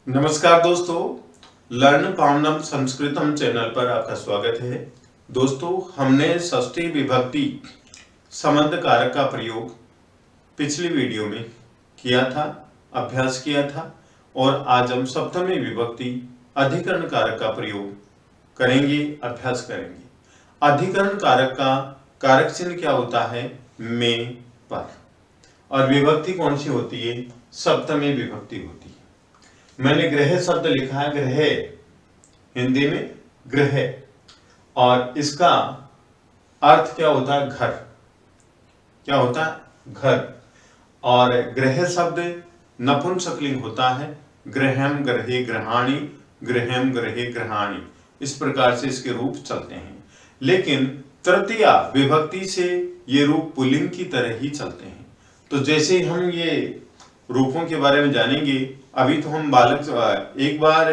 नमस्कार दोस्तों, learn पावनम संस्कृतम channel पर आपका स्वागत है। दोस्तों, हमने षष्ठी विभक्ति संबंध कारक का प्रयोग पिछली वीडियो में किया था, अभ्यास किया था और आज हम सप्तमी विभक्ति अधिकरण कारक का प्रयोग करेंगे, अभ्यास करेंगे। अधिकरण कारक का कारक चिन्ह क्या होता है? में, पर। और विभक्ति कौन सी होती है? सप्तमी विभक्ति होती है। मैंने ग्रह शब्द लिखा है, ग्रह हिंदी में ग्रह, और इसका अर्थ क्या होता है? घर। क्या होता है? घर। और ग्रह शब्द नपुंसकलिंग होता है, गृहम गृहे गृहाणि, गृहम गृहे गृहाणि, इस प्रकार से इसके रूप चलते हैं। लेकिन तृतीया विभक्ति से ये रूप पुल्लिंग की तरह ही चलते हैं। तो जैसे हम ये रूपों के बारे में जानेंगे, अभी तो हम बालक एक बार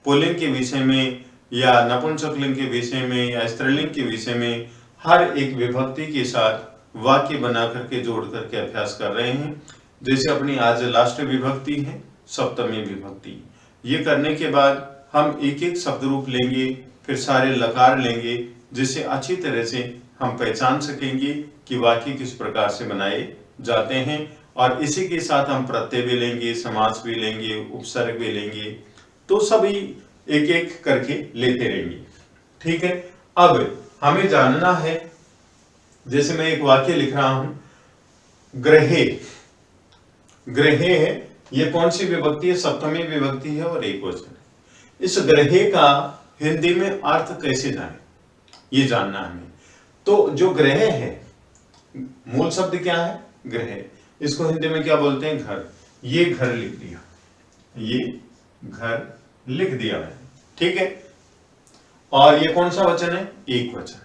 पुल्लिंग के विषय में या नपुंसकलिंग के विषय में या स्त्रीलिंग के विषय में हर एक विभक्ति के साथ वाक्य बना करके जोड़ करके अभ्यास कर रहे हैं। जैसे अपनी आज लास्ट विभक्ति है सप्तमी विभक्ति। ये करने के बाद हम एक एक शब्द रूप लेंगे, फिर सारे लकार लेंगे, जिससे अच्छी तरह से हम पहचान सकेंगे कि वाक्य किस प्रकार से बनाए जाते हैं। और इसी के साथ हम प्रत्यय भी लेंगे, समास भी लेंगे, उपसर्ग भी लेंगे, तो सभी एक एक करके लेते रहेंगे। ठीक है। अब हमें जानना है, जैसे मैं एक वाक्य लिख रहा हूं, ग्रहे। ग्रहे है, ये कौन सी विभक्ति है? सप्तमी विभक्ति है और एकवचन है। इस ग्रहे का हिंदी में अर्थ कैसे जाने, ये जानना हमें। तो जो ग्रह है, मूल शब्द क्या है? ग्रह। इसको हिंदी में क्या बोलते हैं? घर। ये घर लिख दिया, ये घर लिख दिया मैंने। ठीक है। और ये कौन सा वचन है? एक वचन।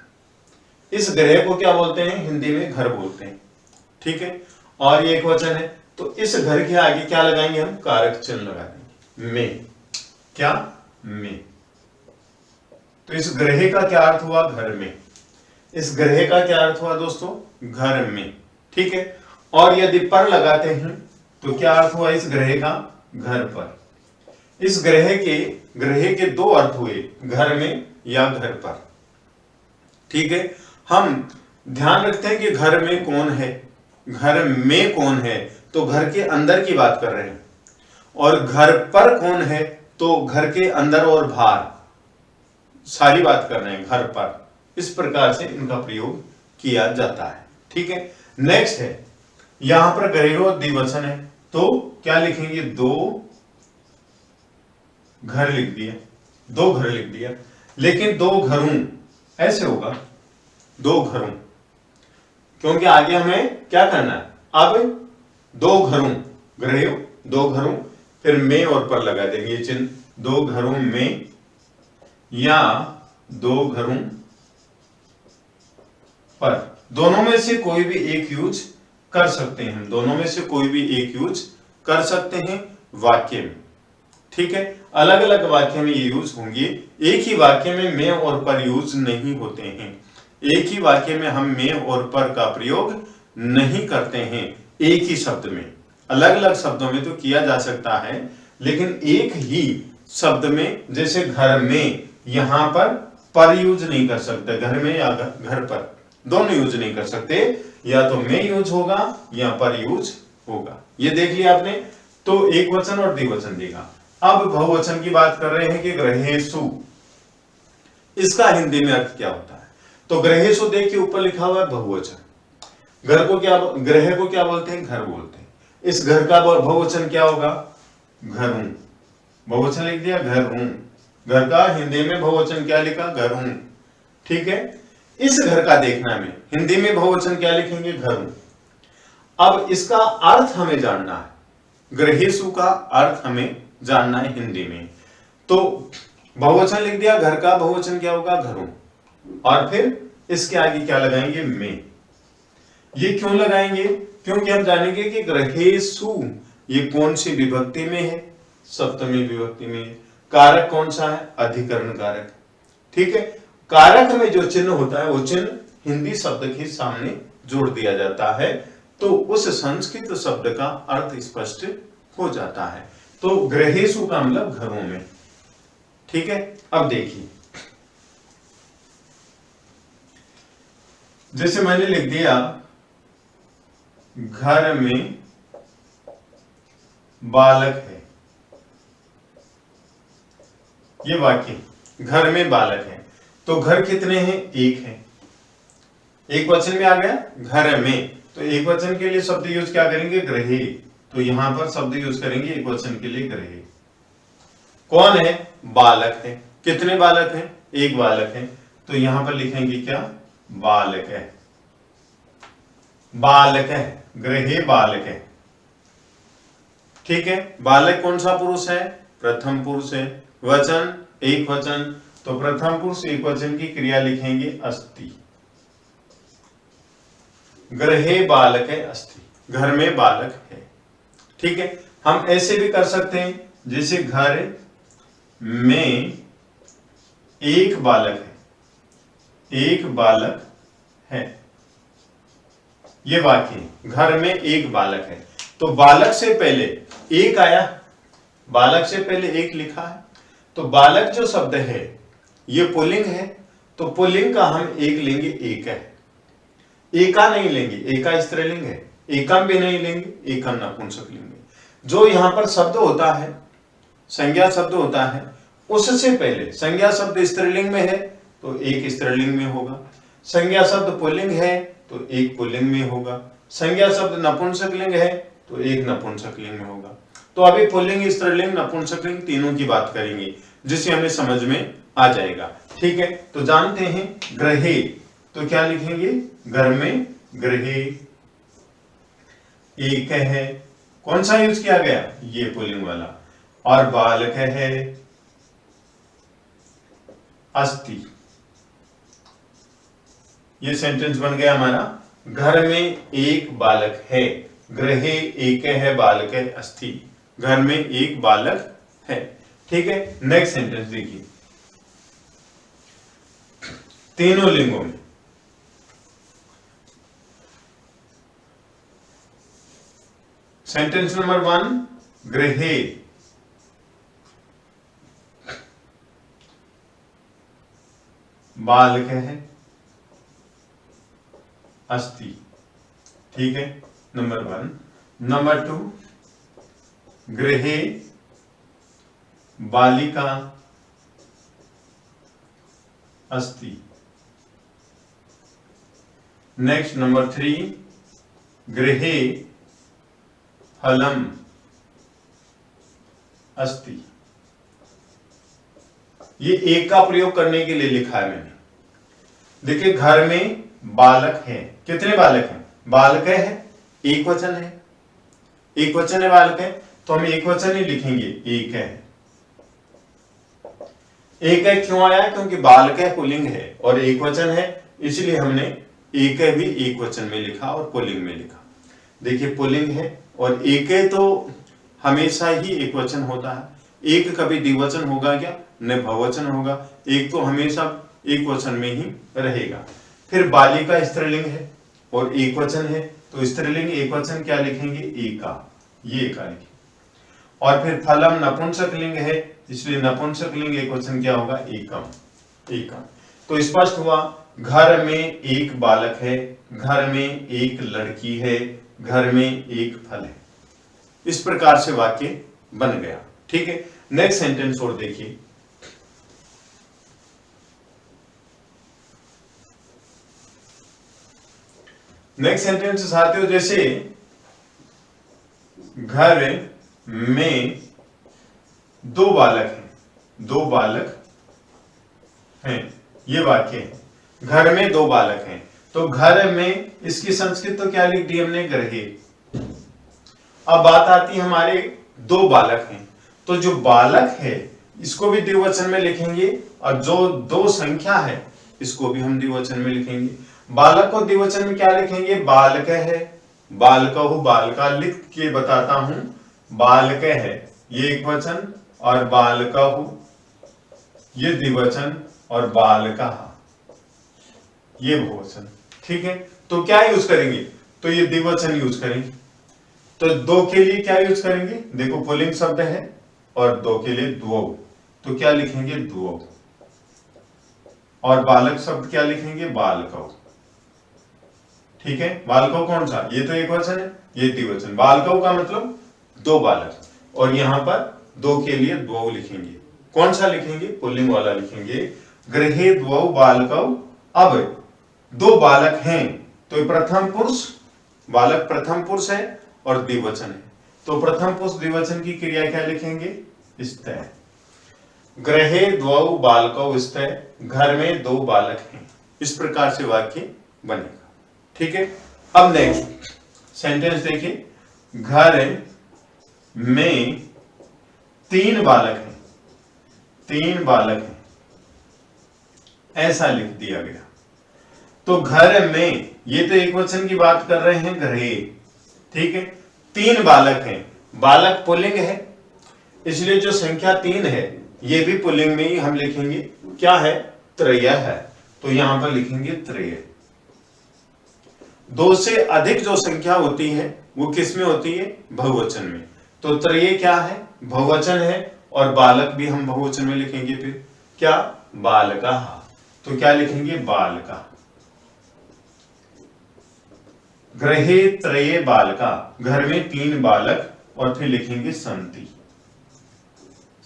इस ग्रह को क्या बोलते हैं? हिंदी में घर बोलते हैं। ठीक है। और ये एक वचन है, तो इस घर के आगे क्या लगाएंगे हम? कारक चिन्ह लगा देंगे, में। क्या? में। तो इस ग्रह का क्या अर्थ हुआ? घर में। इस ग्रह का क्या अर्थ हुआ दोस्तों? घर में। ठीक है। और यदि पर लगाते हैं तो क्या अर्थ हुआ इस ग्रह का? घर पर। इस ग्रह के दो अर्थ हुए, घर में या घर पर। ठीक है। हम ध्यान रखते हैं कि घर में कौन है, घर में कौन है, तो घर के अंदर की बात कर रहे हैं। और घर पर कौन है, तो घर के अंदर और बाहर सारी बात कर रहे हैं, घर पर। इस प्रकार से इनका प्रयोग किया जाता है। ठीक है। नेक्स्ट है, यहां पर घरेलू द्विवचन है, तो क्या लिखेंगे? दो घर लिख दिया, दो घर लिख दिया। लेकिन दो घरों ऐसे होगा, दो घरों, क्योंकि आगे हमें क्या करना है? अब दो घरों, घरेलू दो घरों, फिर में और पर लगा देंगे चिन्ह। दो घरों में या दो घरों पर, दोनों में से कोई भी एक यूज कर सकते हैं। दोनों में से कोई भी एक यूज कर सकते हैं वाक्य में। ठीक है। अलग अलग वाक्य में ये यूज होंगे, एक ही वाक्य में और पर यूज नहीं होते हैं। एक ही वाक्य में हम में और पर का प्रयोग नहीं करते हैं। एक ही शब्द में, अलग अलग शब्दों में तो किया जा सकता है, लेकिन एक ही शब्द में, जैसे घर में, यहां पर यूज नहीं कर सकते। घर में या घर पर दोनों यूज नहीं कर सकते, या तो में यूज होगा या पर यूज होगा। ये देख लिया आपने। तो एक वचन और द्विवचन देखा। अब बहुवचन की बात कर रहे हैं कि ग्रहेषु, इसका हिंदी में अर्थ क्या होता है? तो ग्रहेषु देखिए, ऊपर लिखा हुआ है बहुवचन। घर को क्या, ग्रह को क्या बोलते हैं? घर बोलते हैं। इस घर का बहुवचन क्या होगा? घरों। बहुवचन लिख दिया, घरों। घर का हिंदी में बहुवचन क्या लिखा? घरों। ठीक है। इस घर का देखना में हिंदी में बहुवचन क्या लिखेंगे? घरों। अब इसका अर्थ हमें जानना है, ग्रहेषु का अर्थ हमें जानना है हिंदी में। तो बहुवचन लिख दिया, घर का बहुवचन क्या होगा? घरों। और फिर इसके आगे क्या लगाएंगे? में। ये क्यों लगाएंगे? क्योंकि हम जानेंगे कि ग्रहेषु ये कौन सी विभक्ति में है? सप्तमी विभक्ति में है। कारक कौन सा है? अधिकरण कारक। ठीक है। कारक में जो चिन्ह होता है, वो चिन्ह हिंदी शब्द के सामने जोड़ दिया जाता है, तो उस संस्कृत शब्द का अर्थ स्पष्ट हो जाता है। तो गृहेषु का मतलब घरों में। ठीक है, अब देखिए जैसे मैंने लिख दिया घर में बालक है, ये वाक्य घर में बालक है, तो घर कितने हैं? एक है, एक वचन में आ गया घर में, तो एक वचन के लिए शब्द यूज क्या करेंगे? गृहे। तो यहां पर शब्द यूज करेंगे एक वचन के लिए गृहे। कौन है? बालक है। कितने बालक हैं? एक बालक है, तो यहां पर लिखेंगे क्या? बालक है, बालक है, गृहे बालक है। ठीक है, बालक कौन सा पुरुष है? प्रथम पुरुष है। वचन एक वचन, तो प्रथम पुरुष एक वचन की क्रिया लिखेंगे अस्ति। गृहे बालक है अस्ति, घर में बालक है। ठीक है, हम ऐसे भी कर सकते हैं जैसे घर में एक बालक है, एक बालक है, ये वाक्य घर में एक बालक है। तो बालक से पहले एक आया, बालक से पहले एक लिखा है, तो बालक जो शब्द है ये पुल्लिंग है, तो पुल्लिंग का हम एक लेंगे, एक है। एका नहीं लेंगे, एका स्त्रीलिंग है, एकम भी नहीं लेंगे, एकम नपुंसक लेंगे। जो यहां पर शब्द होता है, संज्ञा शब्द होता है, उससे पहले संज्ञा शब्द स्त्रीलिंग में है तो एक स्त्रीलिंग में होगा, संज्ञा शब्द पुल्लिंग है तो एक पुल्लिंग में होगा, संज्ञा शब्द नपुंसक लिंग है तो एक नपुंसक लिंग में होगा। तो अभी पुल्लिंग, स्त्रीलिंग, नपुंसक लिंग तीनों की बात करेंगे जिससे हमें समझ में आ जाएगा। ठीक है, तो जानते हैं गृहे, तो क्या लिखेंगे? घर में गृहे एक है, कौन सा यूज किया गया? ये पुल्लिंग वाला। और बालक है अस्ति, ये सेंटेंस बन गया हमारा। घर में एक बालक है, गृहे एक है, बालक है अस्ति, घर में एक बालक है। ठीक है, नेक्स्ट सेंटेंस देखिए, तीनों लिंगों में सेंटेंस नंबर 1, गृहे बालक है अस्ति। ठीक है, नंबर 1। नंबर 2, गृहे बालिका अस्ति। नेक्स्ट नंबर 3, गृहे फलम अस्ति। ये एक का प्रयोग करने के लिए लिखा है मैंने। देखिए, घर में बालक है, कितने बालक हैं? बालक है, एक वचन है, एक वचन है बालक है, तो हम एक वचन ही लिखेंगे, एक है। एक है क्यों आया? क्योंकि बालक है पुल्लिंग है और एक वचन है, इसलिए हमने एक है भी एक वचन में लिखा और पुल्लिंग में लिखा। देखिए, पुल्लिंग है और एक है तो हमेशा ही एक वचन होता है, एक कभी द्विवचन होगा क्या? न बहुवचन होगा, एक तो हमेशा एक वचन में ही रहेगा। फिर बालिका स्त्रीलिंग है और एक वचन है, तो स्त्रीलिंग एक वचन क्या लिखेंगे? एका, ये एका लिखेंगे। और फिर फलम नपुंसक लिंग है, इसलिए नपुंसक लिंग एक वचन क्या होगा? एकम, एकम। तो स्पष्ट हुआ, घर में एक बालक है, घर में एक लड़की है, घर में एक फल है। इस प्रकार से वाक्य बन गया। ठीक है, नेक्स्ट सेंटेंस और देखिए, नेक्स्ट सेंटेंस साथियों, जैसे घर में दो बालक हैं, दो बालक हैं, ये वाक्य है। घर में दो बालक हैं, तो घर में इसकी संस्कृत तो क्या लिख दी हमने? गृहे। अब बात आती है हमारे दो बालक हैं, तो जो बालक है इसको भी द्विवचन में लिखेंगे और जो दो संख्या है इसको भी हम द्विवचन में लिखेंगे। बालक को द्विवचन में क्या लिखेंगे? बालक है, बालकहु, बालका लिख के बताता हूं, बालक है ये एक वचन और बालकहु ये द्विवचन और बालका ये बहुवचन। ठीक है, तो क्या यूज करेंगे? तो ये द्विवचन यूज करेंगे। तो दो के लिए क्या यूज करेंगे, देखो पुल्लिंग शब्द है और दो के लिए द्वौ, तो क्या लिखेंगे द्वौ। और बालक शब्द क्या लिखेंगे बालकौ। ठीक है, बालकौ कौन सा, ये तो एक वचन है, ये द्विवचन। बालकौ का मतलब दो बालक, और यहां पर दो के लिए द्वौ लिखेंगे। कौन सा लिखेंगे, पुल्लिंग वाला लिखेंगे। गृहे द्वौ बालकौ। अब दो बालक हैं तो प्रथम पुरुष, बालक प्रथम पुरुष है और द्विवचन है, तो प्रथम पुरुष द्विवचन की क्रिया क्या लिखेंगे स्तः। गृहे द्वौ बालकौ स्तः, घर में दो बालक हैं। इस प्रकार से वाक्य बनेगा। ठीक है, अब नेक्स्ट सेंटेंस देखिए, घर में तीन बालक हैं, तीन बालक हैं, ऐसा लिख दिया गया। तो घर में, ये तो एक वचन की बात कर रहे हैं गृहे। ठीक है, तीन बालक हैं, बालक पुल्लिंग है, इसलिए जो संख्या तीन है ये भी पुल्लिंग में ही हम लिखेंगे, क्या है त्रय है, तो यहां पर लिखेंगे त्रय। दो से अधिक जो संख्या होती है वो किस में होती है, बहुवचन में। तो त्रय क्या है, बहुवचन है, और बालक भी हम बहुवचन में लिखेंगे, फिर क्या बालका, तो क्या लिखेंगे बालका। गृहे त्रये बालका, घर में तीन बालक, और फिर लिखेंगे संति,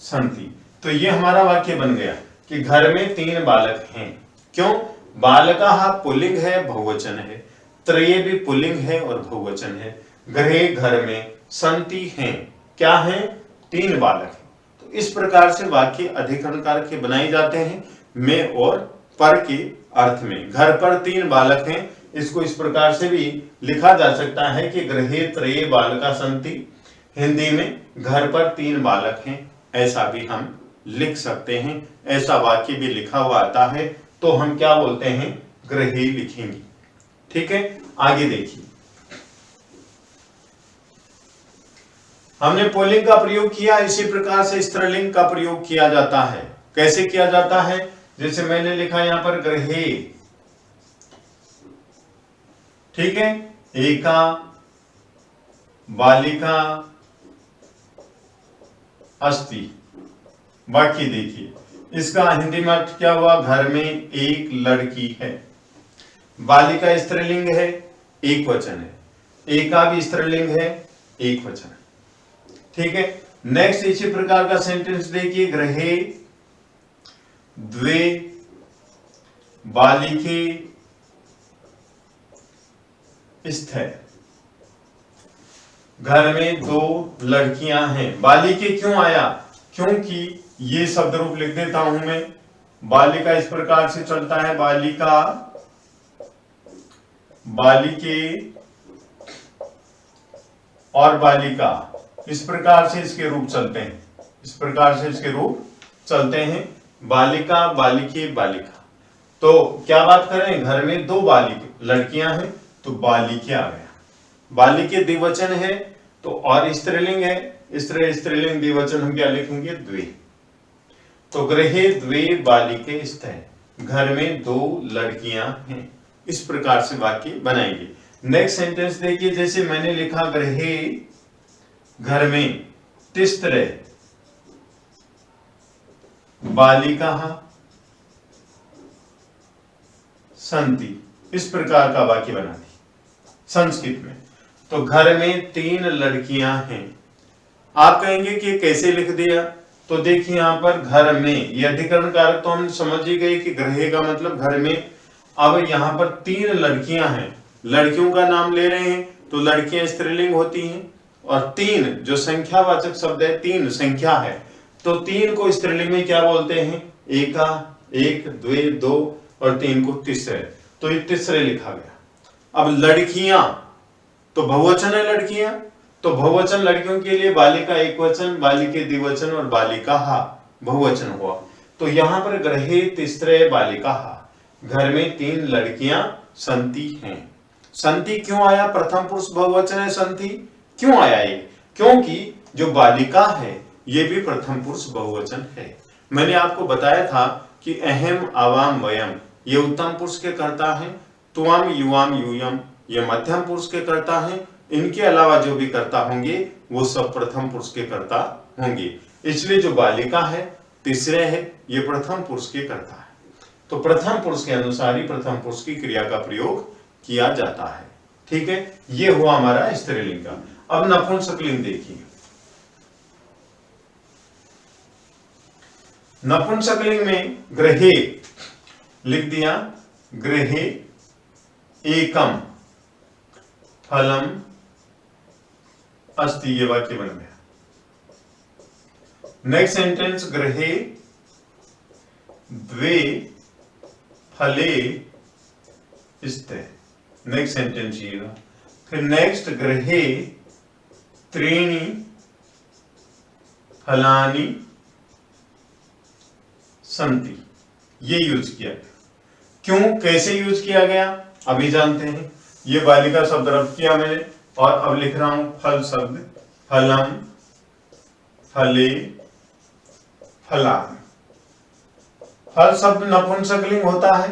संति। तो ये हमारा वाक्य बन गया कि घर में तीन बालक हैं। क्यों, बालका पुल्लिंग है बहुवचन है, त्रय भी पुल्लिंग है और बहुवचन है, गृहे घर में, संति हैं, क्या हैं तीन बालक हैं। तो इस प्रकार से वाक्य अधिकरण कारक के बनाए जाते हैं, में और पर के अर्थ में। घर पर तीन बालक हैं, इसको इस प्रकार से भी लिखा जा सकता है कि गृहे त्रये बालका संति, हिंदी में घर पर तीन बालक हैं, ऐसा भी हम लिख सकते हैं। ऐसा वाक्य भी लिखा हुआ आता है तो हम क्या बोलते हैं गृहे लिखेंगे। ठीक है, आगे देखिए, हमने पुल्लिंग का प्रयोग किया, इसी प्रकार से स्त्रीलिंग का प्रयोग किया जाता है। कैसे किया जाता है, जैसे मैंने लिखा यहां पर गृहे, ठीक है, एका बालिका अस्ति। वाक्य देखिए, इसका हिंदी में अर्थ क्या हुआ, घर में एक लड़की है। बालिका स्त्रीलिंग है, एक वचन है, एका भी स्त्रीलिंग है, एक वचन है। ठीक है, नेक्स्ट इसी प्रकार का सेंटेंस देखिए, गृहे द्वे बालिके स्थ, घर में दो लड़कियां हैं। बालिके क्यों आया, क्योंकि ये शब्द रूप लिख देता हूं मैं, बालिका इस प्रकार से चलता है, बालिका, बालिके और बालिका, इस प्रकार से इसके रूप चलते हैं, इस प्रकार से इसके रूप चलते हैं, बालिका बालिके बालिका। तो क्या बात करें, घर में दो बालिके लड़कियां हैं तो बालिके आ गया। बालिके द्विवचन है तो, और स्त्रीलिंग है, स्त्रीलिंग द्विवचन हम क्या लिखेंगे द्वे। तो गृहे द्वे बालिके स्थ, घर में दो लड़कियां हैं। इस प्रकार से वाक्य बनाएंगे। नेक्स्ट सेंटेंस देखिए, जैसे मैंने लिखा गृहे घर में तिस्त्र बालिका संति, इस प्रकार का वाक्य बना दी संस्कृत में। तो घर में तीन लड़कियां हैं। आप कहेंगे कि कैसे लिख दिया, तो देखिए यहां पर घर में, ये अधिकरण कारक तो हम समझ ही गए कि गृहे का मतलब घर में। अब यहां पर तीन लड़कियां हैं, लड़कियों का नाम ले रहे हैं तो लड़कियां स्त्रीलिंग होती हैं, और तीन जो संख्यावाचक शब्द है, तीन संख्या है, तो तीन को स्त्रीलिंग में क्या बोलते हैं, एका, एक, द्वे, दो, और तीन को तिसरे, तो ये तिसरे लिखा गया। अब लड़कियां तो बहुवचन है, लड़कियां तो बहुवचन लड़कियों के लिए बालिका एक वचन, बालिके द्विवचन और बालिका बहुवचन हुआ। तो यहां पर गृहे तिसरे बालिका, घर में तीन लड़कियां संति हैं। संति क्यों आया, प्रथम पुरुष बहुवचन है, संति क्यों आया ये, क्योंकि जो बालिका है ये भी प्रथम पुरुष बहुवचन है। मैंने आपको बताया था कि अहम आवाम वयम ये उत्तम पुरुष के कर्ता है, त्वम युवाम यूयम ये मध्यम पुरुष के कर्ता है, इनके अलावा जो भी कर्ता होंगे वो सब प्रथम पुरुष के कर्ता होंगे। इसलिए जो बालिका है, तीसरे है, ये प्रथम पुरुष के कर्ता है। तो प्रथम पुरुष के अनुसार ही प्रथम पुरुष की क्रिया का प्रयोग किया जाता है। ठीक है, ये हुआ हमारा स्त्रीलिंग का। अब नपुंसकलिंग देखिए। नपुंसकलिंग में गृहे लिख दिया, गृहे एकम फलम अस्ति, ये वाक्य बन गया। नेक्स्ट सेंटेंस, गृहे द्वे फले स्ते। नेक्स्ट सेंटेंस ये। फिर नेक्स्ट, गृहे त्रीणि फलानि संति, ये यूज किया गया। क्यों, कैसे यूज किया गया अभी जानते हैं। ये बालिका शब्द रद्द किया मैंने और अब लिख रहा हूं फल शब्द, फलम फले फलानि। फल शब्द नपुंसकलिंग होता है,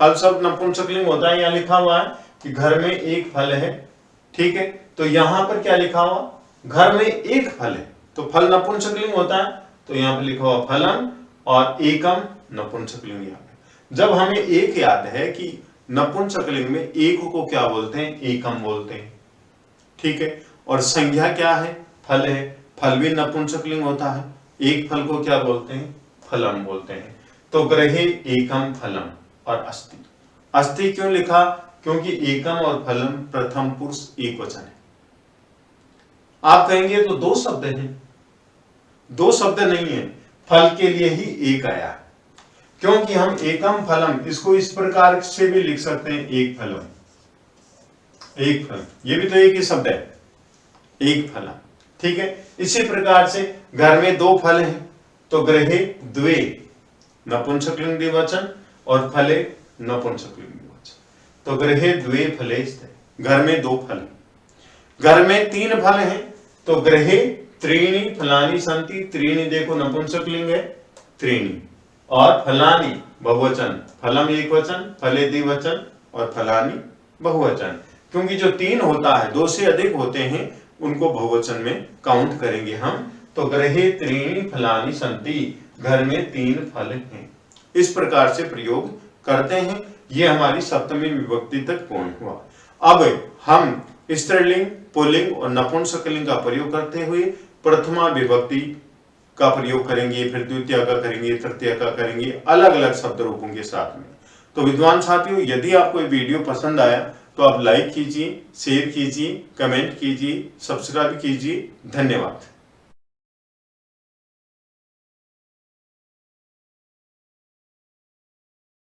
फल शब्द नपुंसकलिंग होता है। यहां लिखा हुआ है कि घर में एक फल है। ठीक है, तो यहां पर क्या लिखा हुआ, घर में एक फल है, तो फल नपुंसकलिंग होता है। तो यहां पर लिखा हुआ फलम और एकम नपुंसकलिंग याद है। जब हमें एक याद है कि नपुंसकलिंग में एक को क्या बोलते हैं, एकम बोलते हैं। ठीक है, और संज्ञा क्या है, फल है। फल भी नपुंसकलिंग होता है, एक फल को क्या बोलते हैं, फलम बोलते हैं। तो गृहे एकम फलम और अस्ति। अस्ति क्यों लिखा, क्योंकि एकम और फलम प्रथम पुरुष एक वचन है। आप कहेंगे तो दो शब्द हैं, दो शब्द नहीं है, फल के लिए ही एक आया, क्योंकि हम एकम फलम इसको इस प्रकार से भी लिख सकते हैं, एक फलम, एक फल, ये भी तो एक ही शब्द है, एक फलम। ठीक है, इसी प्रकार से घर में दो फल हैं, तो गृहे द्वे नपुंसकलिंग द्विवचन और फले नपुंसकलिंग द्विवचन। तो गृहे द्वे फले स्ते, घर में दो फल। घर में तीन फल हैं, तो गृहे त्रीणि फलानि संति। त्रीणि देखो नपुंसकलिंग है, त्रीणि, और फलानि बहुवचन, फलम एक वचन, फले द्विवचन और फलानि बहुवचन। क्योंकि जो तीन होता है, दो से अधिक होते हैं, उनको बहुवचन में काउंट करेंगे हम। तो गृहे त्रीणि फलानि संति, घर में तीन फल हैं। इस प्रकार से प्रयोग करते हैं। ये हमारी सप्तमी विभक्ति तक पूर्ण हुआ। अब हम स्त्रीलिंग, पुल्लिंग और नपुंसकलिंग का प्रयोग करते हुए प्रथमा विभक्ति का प्रयोग करेंगे, फिर द्वितीय का करेंगे, तृतीय का करेंगे, अलग अलग शब्द रूपों के साथ में। तो विद्वान साथियों, यदि आपको ये वीडियो पसंद आया तो आप लाइक कीजिए, शेयर कीजिए, कमेंट कीजिए, सब्सक्राइब कीजिए। धन्यवाद।